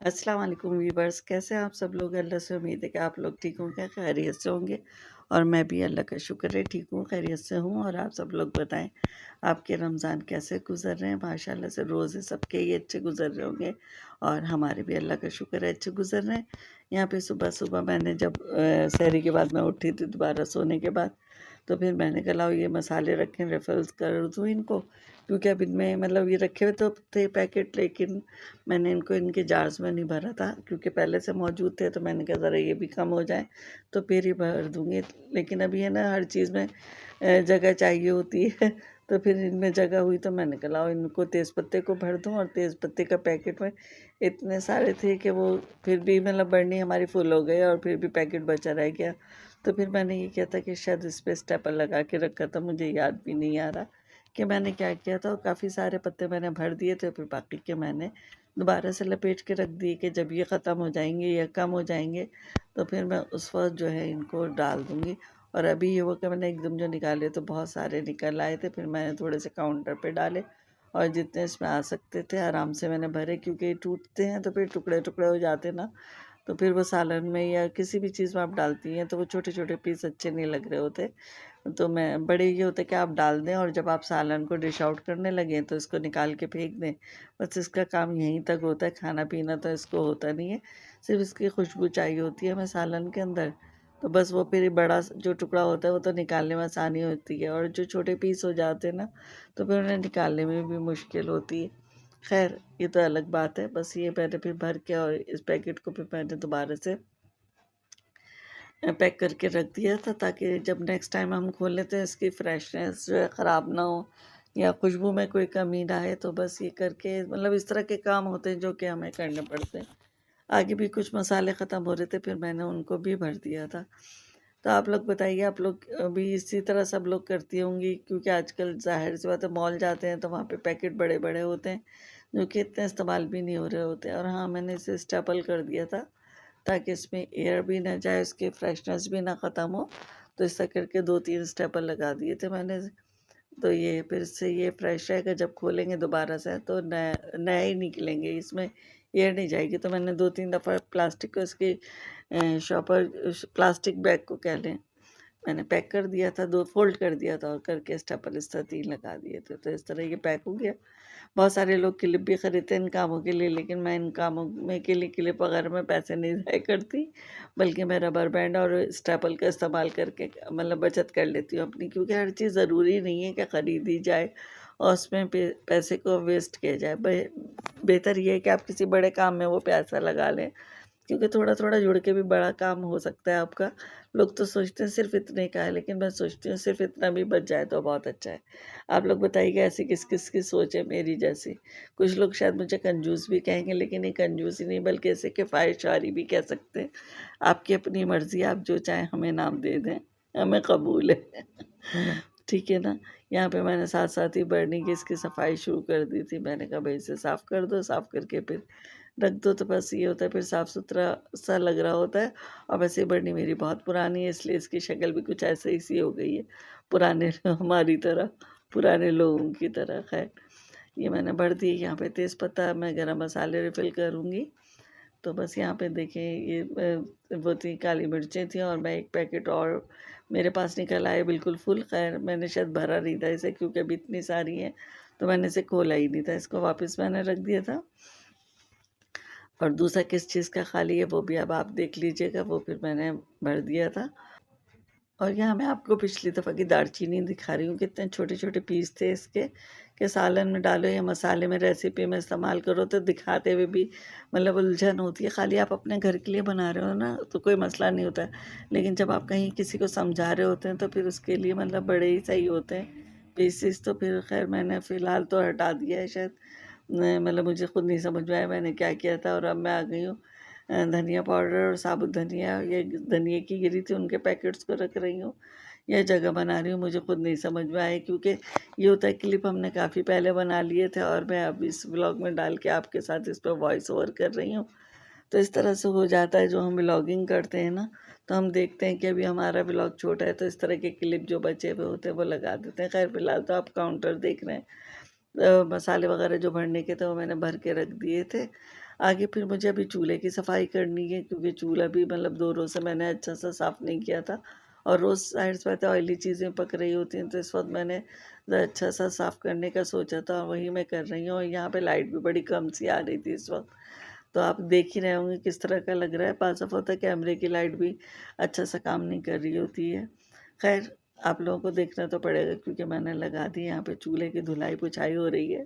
अस्सलाम वालेकुम वीवर्स, कैसे हैं आप सब लोग। अल्लाह से उम्मीद है कि आप लोग ठीक होंगे, खैरियत से होंगे। और मैं भी अल्लाह का शुक्र है ठीक हूँ, खैरियत से हूँ। और आप सब लोग बताएं आपके रमज़ान कैसे गुज़र रहे हैं। माशाल्लाह से रोज़े सबके ही अच्छे गुज़र रहे होंगे और हमारे भी अल्लाह का शुक्र है अच्छे गुज़र रहे हैं। यहाँ पे सुबह सुबह मैंने जब सहरी के बाद मैं उठी थी दोबारा सोने के बाद, तो फिर मैंने कहा लाओ ये मसाले रखें, रेफल्स कर दूँ इनको, क्योंकि अब इनमें मतलब ये रखे हुए तो थे पैकेट, लेकिन मैंने इनको इनके जार्स में नहीं भरा था क्योंकि पहले से मौजूद थे। तो मैंने कहा ज़रा ये भी कम हो जाए तो फिर ही भर दूँगी। लेकिन अभी है ना, हर चीज़ में जगह चाहिए होती है तो फिर इनमें जगह हुई तो मैंने कहा लाओ इनको तेज़पत्ते को भर दूँ। और तेज़पत्ते का पैकेट में इतने सारे थे कि वो फिर भी मतलब बर्नी हमारी फुल हो गई और फिर भी पैकेट बचा रह गया। तो फिर मैंने ये किया था कि शायद इस पर स्टेपल लगा के रखा था, मुझे याद भी नहीं आ रहा कि मैंने क्या किया था। और काफ़ी सारे पत्ते मैंने भर दिए थे, फिर बाकी के मैंने दोबारा से लपेट के रख दिए कि जब ये ख़त्म हो जाएंगे या कम हो जाएंगे तो फिर मैं उस वक्त जो है इनको डाल दूँगी। और अभी ये वो कि मैंने एकदम जो निकाले तो बहुत सारे निकल आए थे, फिर मैंने थोड़े से काउंटर पे डाले और जितने इसमें आ सकते थे आराम से मैंने भरे, क्योंकि टूटते हैं तो फिर टुकड़े टुकड़े हो जाते ना। तो फिर वो सालन में या किसी भी चीज़ में आप डालती हैं तो वो छोटे छोटे पीस अच्छे नहीं लग रहे होते। तो मैं बड़े ये होते कि आप डाल दें और जब आप सालन को डिश आउट करने लगें तो इसको निकाल के फेंक दें। बस इसका काम यहीं तक होता है, खाना पीना तो इसको होता नहीं है, सिर्फ इसकी खुशबू चाहिए होती है हमें सालन के अंदर। तो बस वो फिर बड़ा जो टुकड़ा होता है वो तो निकालने में आसानी होती है, और जो छोटे पीस हो जाते हैं ना तो फिर उन्हें निकालने में भी मुश्किल होती है। खैर ये तो अलग बात है। बस ये मैंने फिर भर के और इस पैकेट को फिर मैंने दोबारा से पैक करके रख दिया था, ताकि जब नेक्स्ट टाइम हम खोलें तो इसकी फ्रेशनेस जो है ख़राब ना हो या खुशबू में कोई कमी ना आए। तो बस ये करके मतलब इस तरह के काम होते हैं जो कि हमें करने पड़ते हैं। आगे भी कुछ मसाले ख़त्म हो रहे थे, फिर मैंने उनको भी भर दिया था। तो आप लोग बताइए, आप लोग भी इसी तरह सब लोग करती होंगी, क्योंकि आजकल ज़ाहिर सी बात है मॉल जाते हैं तो वहाँ पे पैकेट बड़े बड़े होते हैं जो कि इतने इस्तेमाल भी नहीं हो रहे होते। और हाँ, मैंने इसे स्टेपल कर दिया था ताकि इसमें एयर भी ना जाए, उसकी फ्रेशनेस भी ना ख़त्म हो। तो ऐसा करके 2-3 स्टेपल लगा दिए थे मैंने। तो ये फिर से ये फ्रेश रहेगा, जब खोलेंगे दोबारा से तो नया नया ही निकलेंगे, इसमें एयर नहीं जाएगी। तो मैंने 2-3 दफ़ा प्लास्टिक को इसकी शॉपर प्लास्टिक बैग को कह लें, मैंने पैक कर दिया था, 2 फ़ोल्ड कर दिया था और करके स्टेपल इस तरह 3 लगा दिए थे। तो इस तरह ये पैक हो गया। बहुत सारे लोग क्लिप भी खरीदते हैं इन कामों के लिए, लेकिन मैं इन कामों में के लिए क्लिप वगैरह में पैसे नहीं ज़ाया करती, बल्कि मैं रबर बैंड और स्टेपल का इस्तेमाल करके मतलब बचत कर लेती हूँ अपनी, क्योंकि हर चीज़ ज़रूरी नहीं है कि ख़रीदी जाए और उसमें पैसे को वेस्ट किया जाए। बेहतर ये है कि आप किसी बड़े काम में वो पैसा लगा लें, क्योंकि थोड़ा थोड़ा जुड़ के भी बड़ा काम हो सकता है आपका। लोग तो सोचते हैं सिर्फ इतने का है, लेकिन मैं सोचती हूँ सिर्फ इतना भी बच जाए तो बहुत अच्छा है। आप लोग बताइएगा ऐसी किस किस की सोच है मेरी जैसी। कुछ लोग शायद मुझे कंजूस भी कहेंगे, लेकिन ये कंजूसी नहीं बल्कि इसे किफ़ायतशारी भी कह सकते हैं। आपकी अपनी मर्ज़ी, आप जो चाहें हमें नाम दे दें, हमें कबूल है। ठीक है ना। यहाँ पे मैंने साथ साथ ही बर्नी की इसकी सफाई शुरू कर दी थी। मैंने कहा भाई इसे साफ़ कर दो, साफ़ करके फिर रख दो, तो बस ये होता है फिर साफ़ सुथरा सा लग रहा होता है। और वैसे बर्नी मेरी बहुत पुरानी है, इसलिए इसकी शक्ल भी कुछ ऐसे ही सी हो गई है, पुराने हमारी तरह, पुराने लोगों की तरह। खैर ये मैंने भर दी। यहाँ पे तेज़पत्ता, मैं गरम मसाले रिफ़िल करूँगी। तो बस यहाँ पे देखें ये वो थी काली मिर्चें थी और मैं एक पैकेट और मेरे पास निकल आए बिल्कुल फुल। खैर मैंने शायद भरा नहीं था इसे, क्योंकि अभी इतनी सारी हैं तो मैंने इसे खोला ही नहीं था। इसको वापस मैंने रख दिया था। और दूसरा किस चीज़ का खाली है वो भी अब आप देख लीजिएगा, वो फिर मैंने भर दिया था। और यहाँ मैं आपको पिछली दफ़ा की दालचीनी दिखा रही हूँ, कितने छोटे छोटे पीस थे इसके, कि सालन में डालो या मसाले में रेसिपी में इस्तेमाल करो तो दिखाते हुए भी मतलब उलझन होती है। खाली आप अपने घर के लिए बना रहे हो ना तो कोई मसला नहीं होता है, लेकिन जब आप कहीं किसी को समझा रहे होते हैं तो फिर उसके लिए मतलब बड़े ही सही होते हैं पीसेस। तो फिर खैर मैंने फ़िलहाल तो हटा दिया है शायद, मतलब मुझे खुद नहीं समझ में आया मैंने क्या किया था। और अब मैं आ गई हूँ धनिया पाउडर और साबुत धनिया, ये धनिया की गिरी थी उनके पैकेट्स को रख रही हूँ, यह जगह बना रही हूँ। मुझे खुद नहीं समझ में आया, क्योंकि ये होता है क्लिप हमने काफ़ी पहले बना लिए थे और मैं अब इस व्लॉग में डाल के आपके साथ इस पर वॉइस ओवर कर रही हूँ। तो इस तरह से हो जाता है, जो हम व्लॉगिंग करते हैं ना तो हम देखते हैं कि अभी हमारा व्लॉग छोटा है तो इस तरह के क्लिप जो बचे हुए होते हैं वो लगा देते हैं। खैर फिलहाल तो आप काउंटर देख रहे हैं। मसाले वगैरह जो भरने के थे वो मैंने भर के रख दिए थे। आगे फिर मुझे अभी चूल्हे की सफाई करनी है, क्योंकि चूल्हा भी मतलब 2 रोज़ से मैंने अच्छा सा साफ़ नहीं किया था, और रोज़ ज़ाहिर सी बात है ऑयली चीज़ें पक रही होती हैं, तो इस वक्त मैंने अच्छा सा साफ़ करने का सोचा था, और वही मैं कर रही हूँ। और यहाँ पे लाइट भी बड़ी कम सी आ रही थी इस वक्त, तो आप देख ही रहे होंगे किस तरह का लग रहा है। पास ऑफ होता है कैमरे की लाइट भी अच्छा सा काम नहीं कर रही होती है। खैर, आप लोगों को देखना तो पड़ेगा, क्योंकि मैंने लगा दी यहाँ पे चूल्हे की धुलाई पुछाई हो रही है।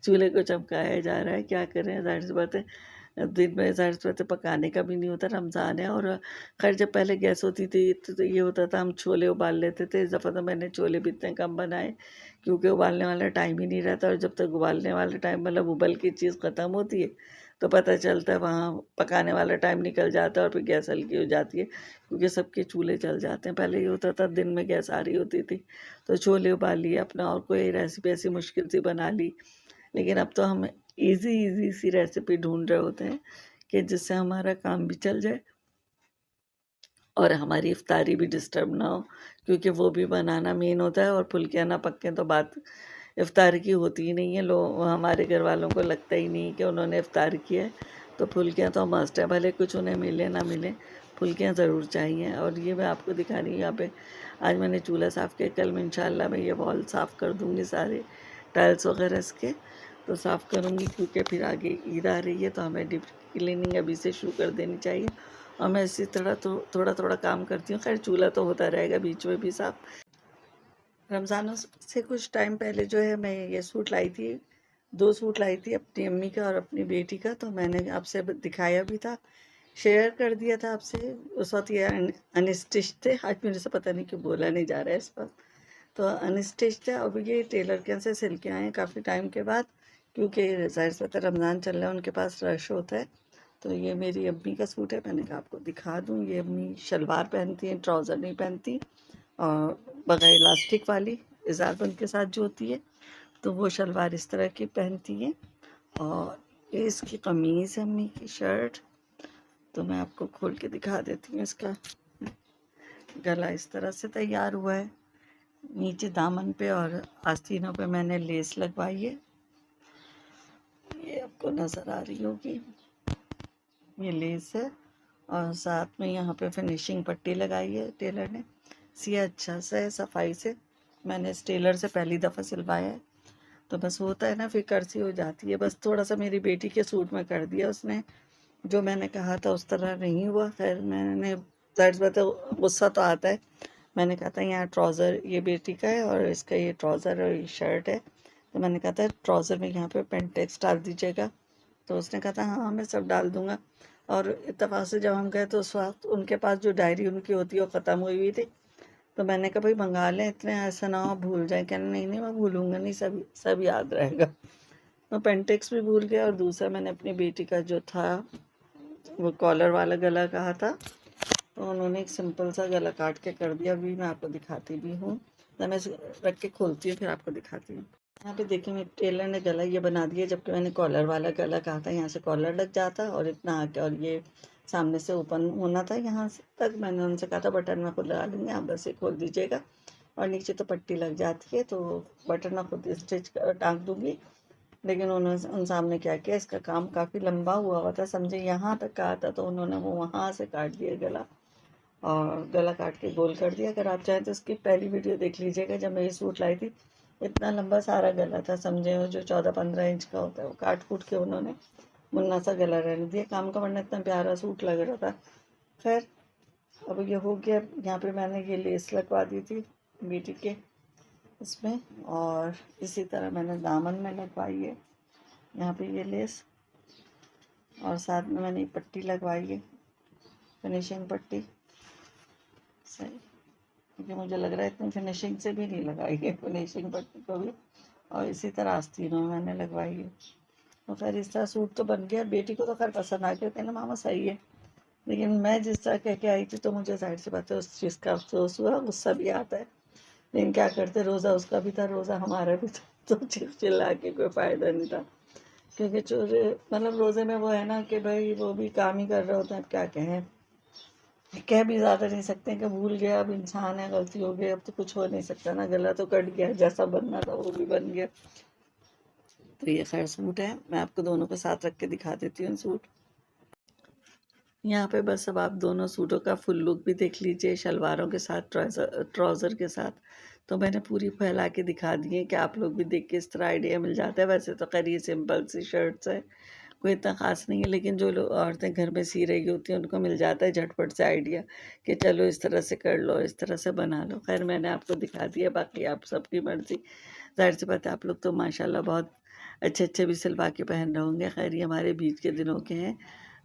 चूल्हे को चमकाया जा रहा है, क्या करें, ज़ाहिर सी बात है दिन में ज़ाहिर सी बात है पकाने का भी नहीं होता, रमज़ान है। और खैर जब पहले गैस होती थी तो ये होता था, हम छोले उबाल लेते थे। इस दफ़ा तो मैंने छोले भी इतने कम बनाए, क्योंकि उबालने वाला टाइम ही नहीं रहता, और जब तक उबालने वाला टाइम मतलब उबल की चीज़ ख़त्म होती है तो पता चलता है वहाँ पकाने वाला टाइम निकल जाता है, और फिर गैस हल्की हो जाती है, क्योंकि सबके चूल्हे जल जाते हैं। पहले ये होता था दिन में गैस आ रही होती थी तो छोले उबाल लिए अपना, और कोई रेसिपी ऐसी मुश्किल सी बना ली। लेकिन अब तो हम इजी सी रेसिपी ढूंढ रहे होते हैं कि जिससे हमारा काम भी चल जाए और हमारी इफ्तारी भी डिस्टर्ब ना हो, क्योंकि वो भी बनाना मेन होता है। और फुल्कियाँ ना पकें तो बात इफ्तार की होती ही नहीं है। लोग, हमारे घर वालों को लगता ही नहीं कि उन्होंने इफ्तार किया है। तो फुल्कियाँ तो मस्ट है, भले कुछ उन्हें मिले ना मिले, फुल्कियाँ ज़रूर चाहिए। और ये मैं आपको दिखा रही हूँ, यहाँ पे आज मैंने चूल्हा साफ़ किया, कल मैं इंशाल्लाह मैं ये वॉल साफ़ कर दूँगी, सारे टाइल्स वगैरह इसके तो साफ़ करूँगी, क्योंकि फिर आगे ईद आ रही है, तो हमें डीप क्लीनिंग अभी से शुरू कर देनी चाहिए। और मैं इसी तरह तो थोड़ा थोड़ा काम करती हूँ। खैर चूल्हा तो होता रहेगा बीच में भी साफ़। रमज़ानों से कुछ टाइम पहले जो है मैं ये सूट लाई थी, 2 सूट लाई थी, अपनी अम्मी का और अपनी बेटी का। तो मैंने आपसे दिखाया भी था, शेयर कर दिया था आपसे। उस वक्त ये अनस्टिच थे, आज मेरे से पता नहीं क्यों बोला नहीं जा रहा है इस वक्त। तो अनस्टिच थे, अब ये टेलर के यहाँ से सिल के आए हैं काफ़ी टाइम के बाद, क्योंकि ज़ाहिर सी बात है रमज़ान चल रहा है, उनके पास रश होता है। तो ये मेरी अम्मी का सूट है, मैंने कहा आपको दिखा दूँ। ये अम्मी शलवार पहनती हैं, ट्राउज़र नहीं पहनती, और बगैर इलास्टिक वाली इजारबंद के साथ जो होती है, तो वो शलवार इस तरह की पहनती है। और ये इसकी कमीज़ है, अम्मी की शर्ट। तो मैं आपको खोल के दिखा देती हूँ। इसका गला इस तरह से तैयार हुआ है, नीचे दामन पे और आस्तीनों पे मैंने लेस लगवाई है, ये आपको नज़र आ रही होगी, ये लेस है। और साथ में यहाँ पे फिनिशिंग पट्टी लगाई है टेलर ने, सिया अच्छा से सफाई से। मैंने इस टेलर से पहली दफ़ा सिलवाया है, तो बस होता है ना, फिक्र सी हो जाती है। बस थोड़ा सा मेरी बेटी के सूट में कर दिया उसने, जो मैंने कहा था उस तरह नहीं हुआ। खैर मैंने, ज़ाहिर सी बात है गुस्सा तो आता है। मैंने कहा था यहाँ ट्राउज़र ये बेटी का है, और इसका ये ट्राउज़र और ये शर्ट है, तो मैंने कहा था ट्राउज़र में यहाँ पे पेंटेक्स डाल दीजिएगा। तो उसने कहा था हाँ मैं सब डाल दूँगा। और इत्तेफाक से जब हम गए तो उस वक्त उनके पास जो डायरी उनकी होती है वो ख़त्म हुई थी। तो मैंने कहा भाई मंगा लें, इतने ऐसा ना हो भूल जाए। कहना नहीं नहीं मैं भूलूंगा नहीं, सब सब याद रहेगा। तो पेंटेक्स भी भूल गया। और दूसरा मैंने अपनी बेटी का जो था वो कॉलर वाला गला कहा था, तो उन्होंने एक सिंपल सा गला काट के कर दिया। अभी मैं आपको दिखाती भी हूँ, तो मैं रख के खोलती हूँ फिर आपको दिखाती हूँ। यहाँ पे देखिए मेरे टेलर ने गला ये बना दिया, जबकि मैंने कॉलर वाला गला कहा था। यहाँ से कॉलर लग जाता और इतना आके, और ये सामने से ओपन होना था यहाँ से तक। मैंने उनसे कहा था बटन मैं खुद लगा लूँगी, आप बस ये खोल दीजिएगा। और नीचे तो पट्टी लग जाती है, तो बटन मैं खुद स्टिच टाँग दूँगी। लेकिन उन्होंने उन सामने क्या किया, इसका काम काफ़ी लंबा हुआ था, समझे यहाँ तक कहा था, तो उन्होंने वो वहाँ से काट दिया गला, और गला काट के गोल कर दिया। अगर आप चाहें तो उसकी पहली वीडियो देख लीजिएगा, जब मैं ये सूट लाई थी इतना लंबा सारा गला था, समझे वो जो 14-15 इंच का होता है, वो काट कूट के उन्होंने मुन्ना सा गला रहने दिया काम का, वरना इतना प्यारा सूट लग रहा था। खैर अब ये हो गया। यहाँ पे मैंने ये लेस लगवा दी थी बेटी के इसमें, और इसी तरह मैंने दामन में लगवाई है यहाँ पे ये लेस, और साथ में मैंने पट्टी लगवाई है, फिनिशिंग पट्टी। सही, क्योंकि मुझे लग रहा है इतनी फिनिशिंग से भी नहीं लगाई है फिनिशिंग पट्टी को भी। और इसी तरह आस्तीनों में मैंने लगवाई है। तो खैर इस तरह सूट तो बन गया। बेटी को तो खैर पसंद आ गया, कहना मामा सही है। लेकिन मैं जिस तरह कह के आई थी, तो मुझे जाहिर सी बात है उस चीज़ का अफसोस हुआ, गुस्सा भी आता है। लेकिन क्या करते, रोज़ा उसका भी था, रोज़ा हमारा भी था, तो चिल्ला के कोई फ़ायदा नहीं था। क्योंकि चोरे मतलब रोज़े में वो है ना कि भाई वो भी काम ही कर रहे होते हैं। अब क्या कहें, कह भी ज़्यादा नहीं सकते कि भूल गया, अब इंसान है, गलती हो गई, अब तो कुछ हो नहीं सकता ना, गला तो कट गया, जैसा बनना था वो भी बन गया। तो ये खैर सूट है, मैं आपको दोनों को साथ रख के दिखा देती हूँ सूट। यहाँ पे बस अब आप दोनों सूटों का फुल लुक भी देख लीजिए, शलवारों के साथ, ट्राउज़र के साथ। तो मैंने पूरी फैला के दिखा दी है कि आप लोग भी देख के इस तरह आइडिया मिल जाता है। वैसे तो खैर ये सिंपल सी शर्ट्स है, कोई इतना ख़ास नहीं है, लेकिन जो लोग औरतें घर में सी रही होती हैं उनको मिल जाता है झटपट से आइडिया कि चलो इस तरह से कर लो, इस तरह से बना लो। खैर मैंने आपको दिखा दिया, बाकी आप सबकी मर्ज़ी। ज़ाहिर-सी बात है आप लोग तो माशाल्लाह बहुत अच्छे-अच्छे भी सिलवा के पहन रहे होंगे। खैर ये हमारे बीच के दिनों के हैं।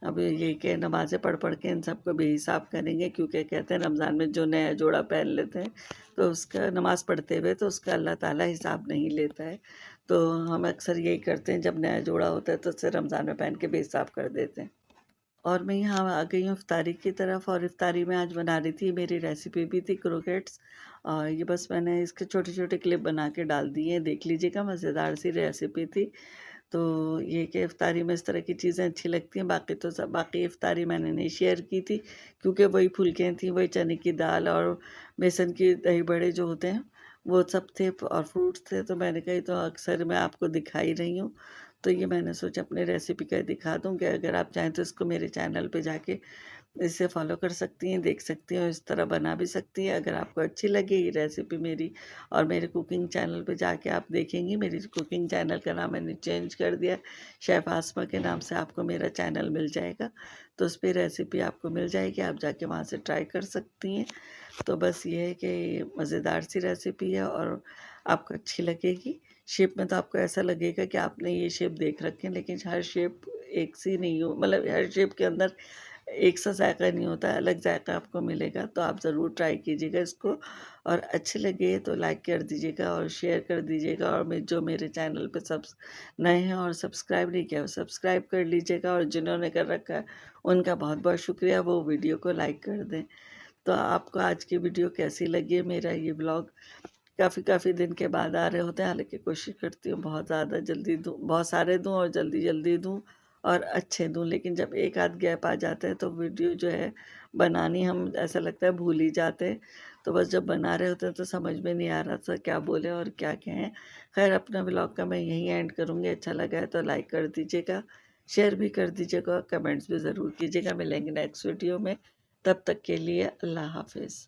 अब ये कि नमाज़ें पढ़ के इन सबको बेहिसाब करेंगे, क्योंकि कहते हैं रमज़ान में जो नया जोड़ा पहन लेते हैं तो उसका नमाज़ पढ़ते हुए तो उसका अल्लाह ताला हिसाब नहीं लेता है। तो हम अक्सर यही करते हैं, जब नया जोड़ा होता है तो उसे रमज़ान में पहन के बेहिसाब कर देते हैं। और मैं यहाँ आ गई हूँ इफ्तारी की तरफ, और इफ्तारी में आज बना रही थी, मेरी रेसिपी भी थी क्रोकेट्स। और ये बस मैंने इसके छोटे-छोटे क्लिप बना के डाल दिए हैं, देख लीजिएगा, मज़ेदार सी रेसिपी थी। तो ये कि इफ्तारी में इस तरह की चीज़ें अच्छी लगती हैं, बाकी तो सब, बाकी इफ्तारी मैंने नहीं शेयर की थी, क्योंकि वही फुल्कियाँ थी, वही चने की दाल और बेसन के दही बड़े जो होते हैं, वो सब थे और फ्रूट्स थे। तो मैंने कहा ये तो अक्सर मैं आपको दिखा ही रही हूँ, तो ये मैंने सोचा अपनी रेसिपी का दिखा दूँ, कि अगर आप चाहें तो इसको मेरे चैनल पे जाके इसे फ़ॉलो कर सकती हैं, देख सकती हैं और इस तरह बना भी सकती हैं। अगर आपको अच्छी लगे ये रेसिपी मेरी, और मेरे कुकिंग चैनल पे जाके आप देखेंगी, मेरी कुकिंग चैनल का नाम मैंने चेंज कर दिया, शेफ़ आसमा के नाम से आपको मेरा चैनल मिल जाएगा। तो उस पे रेसिपी आपको मिल जाएगी, आप जाके वहाँ से ट्राई कर सकती हैं। तो बस ये है कि मज़ेदार सी रेसिपी है और आपको अच्छी लगेगी। शेप में तो आपको ऐसा लगेगा कि आपने ये शेप देख रखे हैं, लेकिन हर शेप एक सी नहीं हो, मतलब हर शेप के अंदर एक सा जायका नहीं होता है, अलग जायका आपको मिलेगा। तो आप ज़रूर ट्राई कीजिएगा इसको, और अच्छे लगे तो लाइक कर दीजिएगा और शेयर कर दीजिएगा, और जो मेरे चैनल पे नए हैं और सब्सक्राइब नहीं किया वो सब्सक्राइब कर लीजिएगा, और जिन्होंने कर रखा है उनका बहुत बहुत शुक्रिया, वो वीडियो को लाइक कर दें। तो आपको आज की वीडियो कैसी लगी है? मेरा ये ब्लॉग काफ़ी दिन के बाद आ रहे होते हैं, हालाँकि कोशिश करती हूँ बहुत ज़्यादा जल्दी दूँ, बहुत सारे दूँ और जल्दी-जल्दी दूँ और अच्छे दूँ, लेकिन जब एक आध गैप आ जाता है तो वीडियो जो है बनानी हम ऐसा लगता है भूल ही जाते हैं। तो बस जब बना रहे होते हैं तो समझ में नहीं आ रहा था क्या बोलें और क्या कहें। खैर अपना ब्लॉग का मैं यहीं एंड करूँगी, अच्छा लगा है तो लाइक कर दीजिएगा, शेयर भी कर दीजिएगा, कमेंट्स भी ज़रूर कीजिएगा। मिलेंगे नेक्स्ट वीडियो में, तब तक के लिए अल्लाह हाफ़िज़।